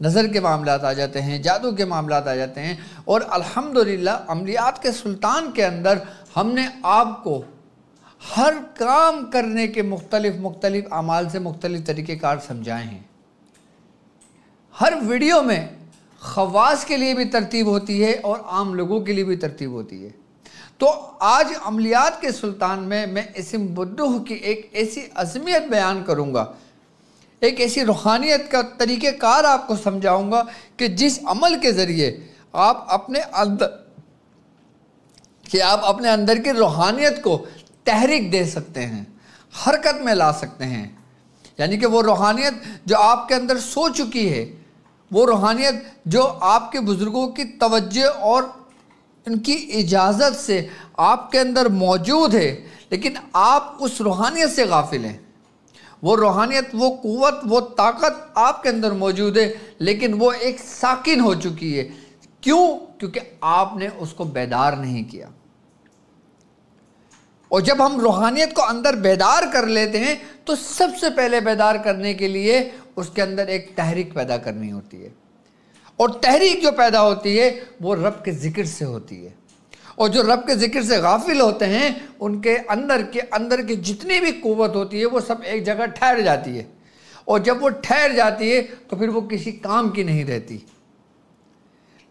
نظر کے معاملات آ جاتے ہیں، جادو کے معاملات آ جاتے ہیں، اور الحمدللہ عملیات کے سلطان کے اندر ہم نے آپ کو ہر کام کرنے کے مختلف اعمال سے مختلف طریقہ کار سمجھائے ہیں۔ ہر ویڈیو میں خواص کے لیے بھی ترتیب ہوتی ہے اور عام لوگوں کے لیے بھی ترتیب ہوتی ہے۔ تو آج عملیات کے سلطان میں اسم بدوح کی ایک ایسی عظمت بیان کروں گا، ایک ایسی روحانیت کا طریقہ کار آپ کو سمجھاؤں گا کہ جس عمل کے ذریعے آپ اپنے اندر کی روحانیت کو تحریک دے سکتے ہیں، حرکت میں لا سکتے ہیں۔ یعنی کہ وہ روحانیت جو آپ کے اندر سو چکی ہے، وہ روحانیت جو آپ کے بزرگوں کی توجہ اور ان کی اجازت سے آپ کے اندر موجود ہے، لیکن آپ اس روحانیت سے غافل ہیں۔ وہ روحانیت، وہ قوت، وہ طاقت آپ کے اندر موجود ہے، لیکن وہ ایک ساکن ہو چکی ہے۔ کیوں؟ کیونکہ آپ نے اس کو بیدار نہیں کیا۔ اور جب ہم روحانیت کو اندر بیدار کر لیتے ہیں تو سب سے پہلے بیدار کرنے کے لیے اس کے اندر ایک تحریک پیدا کرنی ہوتی ہے، اور تحریک جو پیدا ہوتی ہے وہ رب کے ذکر سے ہوتی ہے۔ اور جو رب کے ذکر سے غافل ہوتے ہیں ان کے اندر کی جتنی بھی قوت ہوتی ہے وہ سب ایک جگہ ٹھہر جاتی ہے، اور جب وہ ٹھہر جاتی ہے تو پھر وہ کسی کام کی نہیں رہتی۔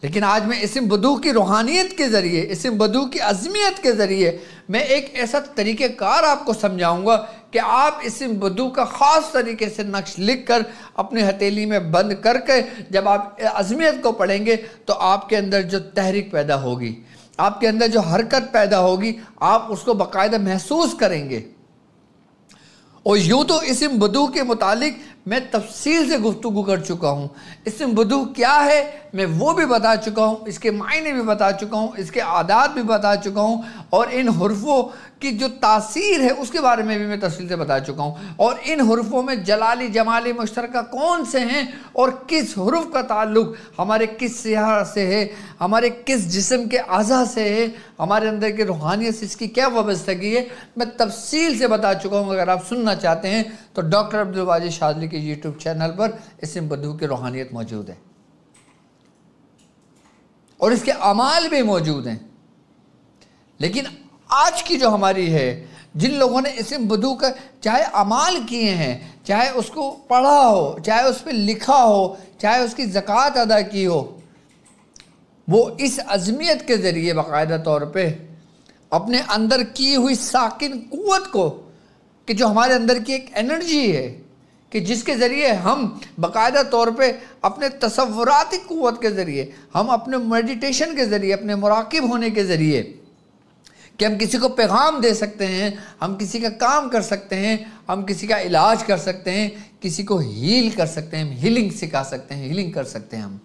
لیکن آج میں اسم بدوح کی روحانیت کے ذریعے، اسم بدوح کی عظمیت کے ذریعے میں ایک ایسا طریقہ کار آپ کو سمجھاؤں گا کہ آپ اسم بدوح کا خاص طریقے سے نقش لکھ کر اپنے ہتھیلی میں بند کر کے جب آپ عظمیت کو پڑھیں گے تو آپ کے اندر جو تحریک پیدا ہوگی، آپ کے اندر جو حرکت پیدا ہوگی، آپ اس کو باقاعدہ محسوس کریں گے۔ اور یوں تو اسم بدوح کے متعلق میں تفصیل سے گفتگو کر چکا ہوں۔ اسم بدوح کیا ہے میں وہ بھی بتا چکا ہوں، اس کے معنی بھی بتا چکا ہوں، اس کے عادات بھی بتا چکا ہوں، اور ان حرفوں کی جو تاثیر ہے اس کے بارے میں بھی میں تفصیل سے بتا چکا ہوں، اور ان حرفوں میں جلالی جمالی مشترکہ کون سے ہیں اور کس حرف کا تعلق ہمارے کس سیاح سے ہے، ہمارے کس جسم کے اعضاء سے ہے، ہمارے اندر کی روحانیت سے اس کی کیا وابستگی ہے، میں تفصیل سے بتا چکا ہوں۔ اگر آپ سننا چاہتے ہیں تو ڈاکٹر عبدالواجد شاذلی کے یوٹیوب چینل پر اسم بدوح کی روحانیت موجود ہے، اور اس کے اعمال بھی موجود ہیں۔ لیکن آج کی جو ہماری ہے، جن لوگوں نے اسم بدوح کا چاہے اعمال کیے ہیں، چاہے اس کو پڑھا ہو، چاہے اس پہ لکھا ہو، چاہے اس کی زکوٰۃ ادا کی ہو، وہ اس عظمیت کے ذریعے باقاعدہ طور پہ اپنے اندر کی ہوئی ساکن قوت کو، کہ جو ہمارے اندر کی ایک انرجی ہے کہ جس کے ذریعے ہم باقاعدہ طور پہ اپنے تصوراتی قوت کے ذریعے، ہم اپنے میڈیٹیشن کے ذریعے، اپنے مراقب ہونے کے ذریعے کہ ہم کسی کو پیغام دے سکتے ہیں، ہم کسی کا کام کر سکتے ہیں، ہم کسی کا علاج کر سکتے ہیں، کسی کو ہیل کر سکتے ہیں، ہیلنگ سکھا سکتے ہیں، ہیلنگ کر سکتے ہیں ہم۔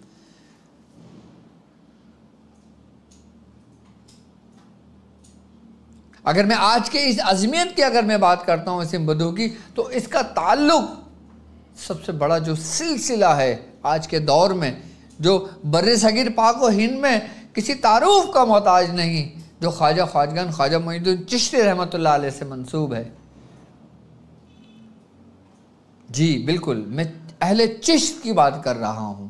اگر میں آج کے اس عظمیت کی اگر میں بات کرتا ہوں اسم بدوح کی، تو اس کا تعلق سب سے بڑا جو سلسلہ ہے آج کے دور میں، جو بر صغیر پاک و ہند میں کسی تعارف کا محتاج نہیں، جو خواجہ خواجگان خواجہ معین الدین چشتی رحمۃ اللہ علیہ سے منسوب ہے۔ جی بالکل، میں اہل چشت کی بات کر رہا ہوں،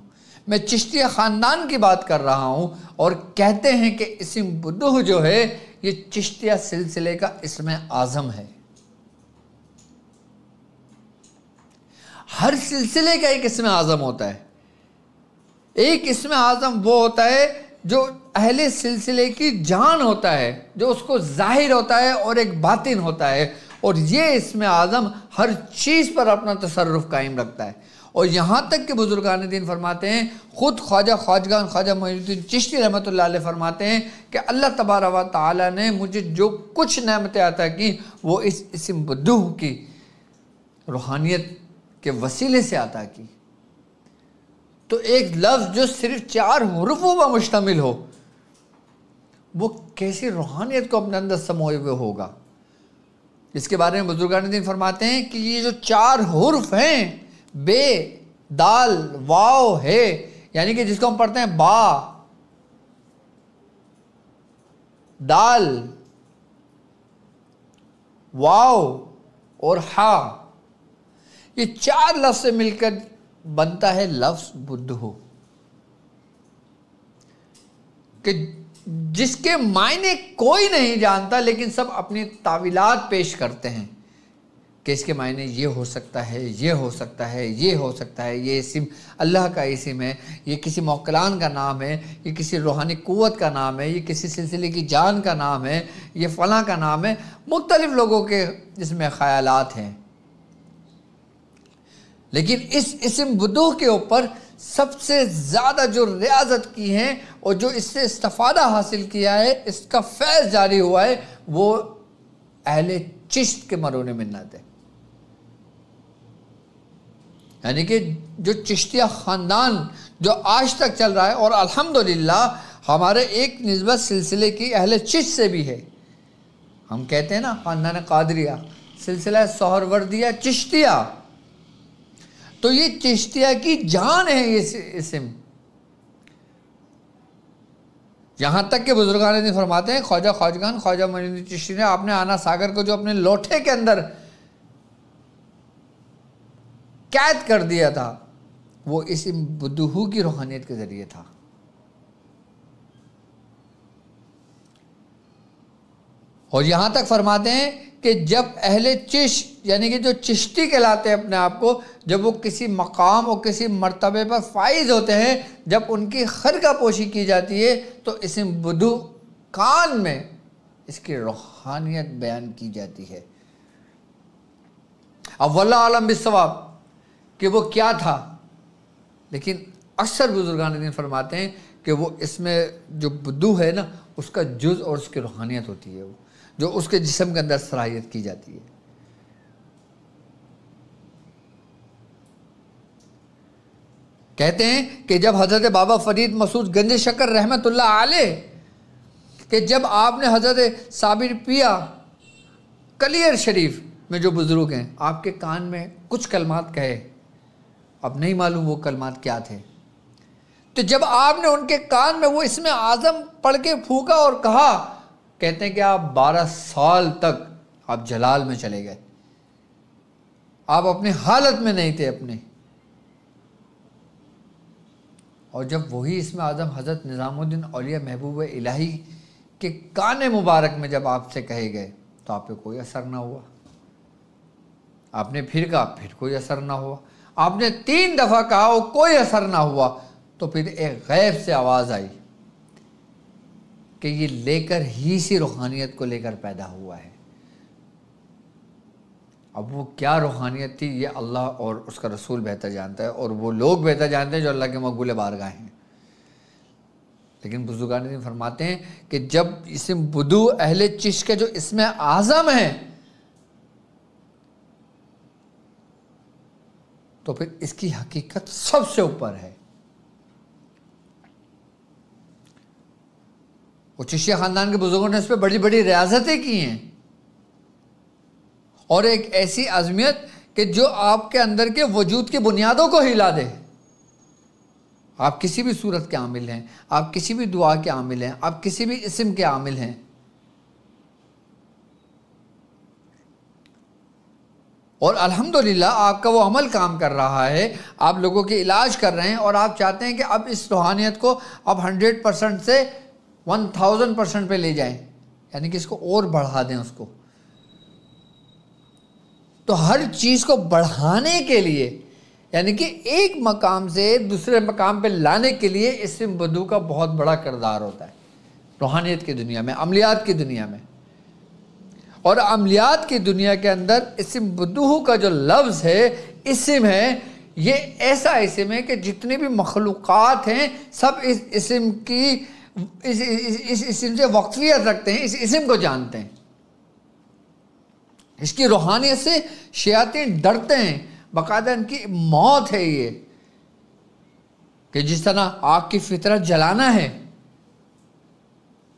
میں چشتی خاندان کی بات کر رہا ہوں، اور کہتے ہیں کہ اسم بدوح جو ہے یہ چشتیہ سلسلے کا اسم اعظم ہے۔ ہر سلسلے کا ایک اسم اعظم ہوتا ہے۔ ایک اسم اعظم وہ ہوتا ہے جو اہل سلسلے کی جان ہوتا ہے، جو اس کو ظاہر ہوتا ہے، اور ایک باطن ہوتا ہے، اور یہ اسم اعظم ہر چیز پر اپنا تصرف قائم رکھتا ہے۔ اور یہاں تک کہ بزرگان دین فرماتے ہیں، خود خواجہ خواجگان خواجہ معین الدین چشتی رحمۃ اللہ علیہ فرماتے ہیں کہ اللہ تبارک و تعالیٰ نے مجھے جو کچھ نعمتیں عطا کی وہ اس اسم بدوح کی روحانیت کے وسیلے سے عطا کی۔ تو ایک لفظ جو صرف 4 حروفوں پر مشتمل ہو، وہ کیسی روحانیت کو اپنے اندر سموئے ہوئے ہوگا؟ اس کے بارے میں بزرگان دین فرماتے ہیں کہ یہ جو 4 حرف ہیں، بے، دال، واو ہے، یعنی کہ جس کو ہم پڑھتے ہیں با، دال، واو اور ہا، یہ 4 لفظ سے مل کر بنتا ہے لفظ بدھو، کہ جس کے معنی کوئی نہیں جانتا لیکن سب اپنی تعویلات پیش کرتے ہیں کہ اس کے معنی یہ ہو سکتا ہے، یہ ہو سکتا ہے، یہ ہو سکتا ہے، یہ اسم اللہ کا اسم ہے، یہ کسی موکلان کا نام ہے، یہ کسی روحانی قوت کا نام ہے، یہ کسی سلسلے کی جان کا نام ہے، یہ فلاں کا نام ہے۔ مختلف لوگوں کے اس میں خیالات ہیں، لیکن اس اسم بدھو کے اوپر سب سے زیادہ جو ریاضت کی ہے اور جو اس سے استفادہ حاصل کیا ہے، اس کا فیض جاری ہوا ہے، وہ اہل چشت کے مرہون منت ہے۔ یعنی کہ جو چشتیہ خاندان جو آج تک چل رہا ہے، اور الحمدللہ ہمارے ایک نسبت سلسلے کی اہل چشت سے بھی ہے۔ ہم کہتے ہیں نا خاندان قادریہ، سلسلہ سہروردیہ چشتیہ، تو یہ چشتیہ کی جان ہے یہ اسم۔ یہاں تک کہ بزرگان دین فرماتے ہیں، خواجہ خواجگان خواجہ معین الدین چشتی نے آپ نے آنا ساگر کو جو اپنے لوٹھے کے اندر قید کر دیا تھا، وہ اسم بدھو کی روحانیت کے ذریعے تھا۔ اور یہاں تک فرماتے ہیں کہ جب اہل چشت یعنی کہ جو چشتی کہلاتے ہیں اپنے آپ کو، جب وہ کسی مقام اور کسی مرتبے پر فائز ہوتے ہیں، جب ان کی خرقہ پوشی کی جاتی ہے، تو اسم بدھو کان میں اس کی روحانیت بیان کی جاتی ہے۔ اب واللہ عالم بالصواب کہ وہ کیا تھا، لیکن اکثر بزرگان دین فرماتے ہیں کہ وہ اس میں جو بدھو ہے نا، اس کا جز اور اس کی روحانیت ہوتی ہے، وہ جو اس کے جسم کے اندر صلاحیت کی جاتی ہے۔ کہتے ہیں کہ جب حضرت بابا فرید مسعود گنج شکر رحمت اللہ علیہ کہ جب آپ نے حضرت صابر پیا کلیر شریف میں جو بزرگ ہیں، آپ کے کان میں کچھ کلمات کہے، اب نہیں معلوم وہ کلمات کیا تھے، تو جب آپ نے ان کے کان میں وہ اسم اعظم پڑھ کے پھونکا اور کہا، کہتے ہیں کہ آپ 12 سال تک آپ جلال میں چلے گئے، آپ اپنی حالت میں نہیں تھے اپنے۔ اور جب وہی اسم اعظم حضرت نظام الدین اولیاء محبوب الہی کے کان مبارک میں جب آپ سے کہے گئے، تو آپ پہ کوئی اثر نہ ہوا۔ آپ نے پھر کہا، پھر کوئی اثر نہ ہوا۔ آپ نے 3 دفعہ کہا اور کوئی اثر نہ ہوا، تو پھر ایک غیب سے آواز آئی کہ یہ لے کر ہی سی روحانیت کو لے کر پیدا ہوا ہے۔ اب وہ کیا روحانیت تھی، یہ اللہ اور اس کا رسول بہتر جانتا ہے، اور وہ لوگ بہتر جانتے ہیں جو اللہ کے مقبول بارگاہ ہیں۔ لیکن بزرگان دین فرماتے ہیں کہ جب اسم بدھو اہل چشت کے جو اسم اعظم ہے، تو پھر اس کی حقیقت سب سے اوپر ہے۔ وہ چشتیہ خاندان کے بزرگوں نے اس پہ بڑی بڑی ریاضتیں کی ہیں، اور ایک ایسی عظمیت کہ جو آپ کے اندر کے وجود کی بنیادوں کو ہلا دے۔ آپ کسی بھی صورت کے عامل ہیں، آپ کسی بھی دعا کے عامل ہیں، آپ کسی بھی اسم کے عامل ہیں، اور الحمدللہ آپ کا وہ عمل کام کر رہا ہے، آپ لوگوں کے علاج کر رہے ہیں، اور آپ چاہتے ہیں کہ اب اس روحانیت کو اب 100% سے 1000% پہ لے جائیں، یعنی کہ اس کو اور بڑھا دیں اس کو۔ تو ہر چیز کو بڑھانے کے لیے، یعنی کہ ایک مقام سے دوسرے مقام پہ لانے کے لیے اسم بدھو کا بہت بڑا کردار ہوتا ہے روحانیت کی دنیا میں، عملیات کی دنیا میں۔ اور عملیات کی دنیا کے اندر اسم بدھو کا جو لفظ ہے، اسم ہے، یہ ایسا اسم ہے کہ جتنی بھی مخلوقات ہیں سب اس اسم کی اس اسم سے وقفیت رکھتے ہیں، اس اسم کو جانتے ہیں۔ اس کی روحانیت سے شیاطین ڈرتے ہیں، باقاعدہ ان کی موت ہے یہ، کہ جس طرح آگ کی فطرت جلانا ہے،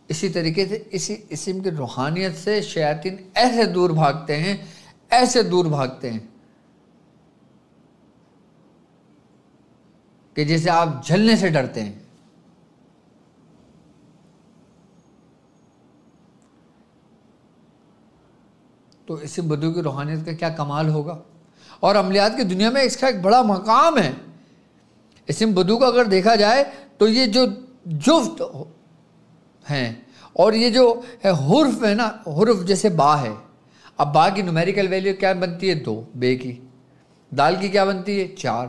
اسی طریقے سے اسی اسم کی روحانیت سے شیاطین ایسے دور بھاگتے ہیں، ایسے دور بھاگتے ہیں کہ جیسے آپ جلنے سے ڈرتے ہیں۔ تو اسم بدھو کی روحانیت کا کیا کمال ہوگا، اور عملیات کی دنیا میں اس کا ایک بڑا مقام ہے اسم بدو کا اگر دیکھا جائے تو یہ جو جفت ہیں اور یہ جو حرف ہے نا، حرف جیسے با ہے، اب با کی نومیریکل ویلیو کیا بنتی ہے؟ 2 بے کی. دال کی کیا بنتی ہے؟ 4.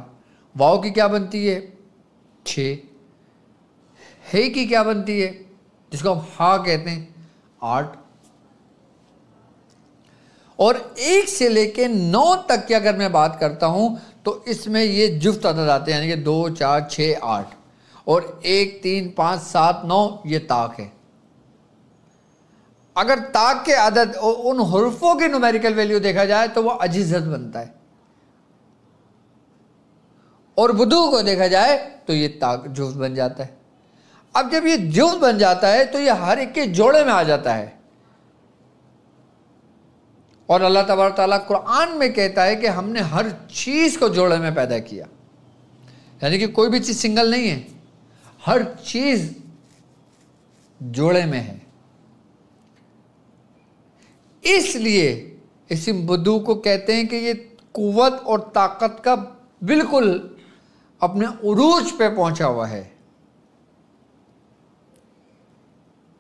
واؤ کی کیا بنتی ہے؟ 6. ہے کی کیا بنتی ہے جس کو ہم ہا کہتے ہیں؟ 8. اور 1 سے لے کے 9 تک کی اگر میں بات کرتا ہوں تو اس میں یہ جفت عدد آتے ہیں، یعنی کہ 2 4 6 8 اور 1 3 5 7 9 یہ طاق ہے. اگر طاق کے عدد ان حرفوں کی نومیریکل ویلیو دیکھا جائے تو وہ اجزت بنتا ہے، اور بدو کو دیکھا جائے تو یہ طاق جفت بن جاتا ہے. اب جب یہ جفت بن جاتا ہے تو یہ ہر ایک کے جوڑے میں آ جاتا ہے، اور اللہ تبارک تعالیٰ قرآن میں کہتا ہے کہ ہم نے ہر چیز کو جوڑے میں پیدا کیا، یعنی کہ کوئی بھی چیز سنگل نہیں ہے، ہر چیز جوڑے میں ہے. اس لیے اسم بدو کو کہتے ہیں کہ یہ قوت اور طاقت کا بالکل اپنے عروج پہ پہنچا ہوا ہے.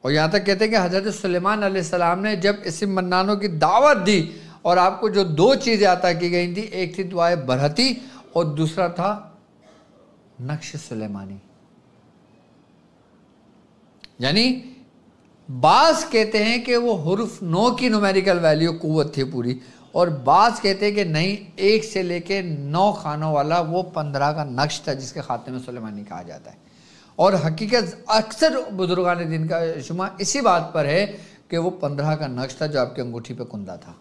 اور یہاں تک کہتے ہیں کہ حضرت سلیمان علیہ السلام نے جب اسم منانوں کی دعوت دی اور آپ کو جو 2 چیزیں عطا کی گئی تھی، ایک تھی دعائے برہتی اور دوسرا تھا نقش سلیمانی. یعنی بعض کہتے ہیں کہ وہ حرف 9 کی نومیریکل ویلیو قوت تھی پوری، اور بعض کہتے ہیں کہ نہیں، 1 سے لے کے 9 خانوں والا وہ 15 کا نقش تھا جس کے خاتمے سلیمانی کہا جاتا ہے. اور حقیقت اکثر بزرگان دین کا اجماع اسی بات پر ہے کہ وہ 15 کا نقش تھا جو آپ کی انگوٹھی پہ کندہ تھا.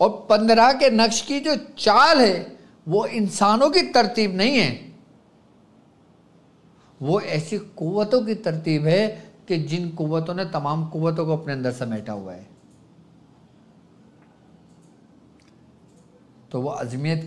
اور 15 کے نقش کی جو چال ہے وہ انسانوں کی ترتیب نہیں ہے، وہ ایسی قوتوں کی ترتیب ہے کہ جن قوتوں نے تمام قوتوں کو اپنے اندر سمیٹا ہوا ہے. تو وہ عظمیت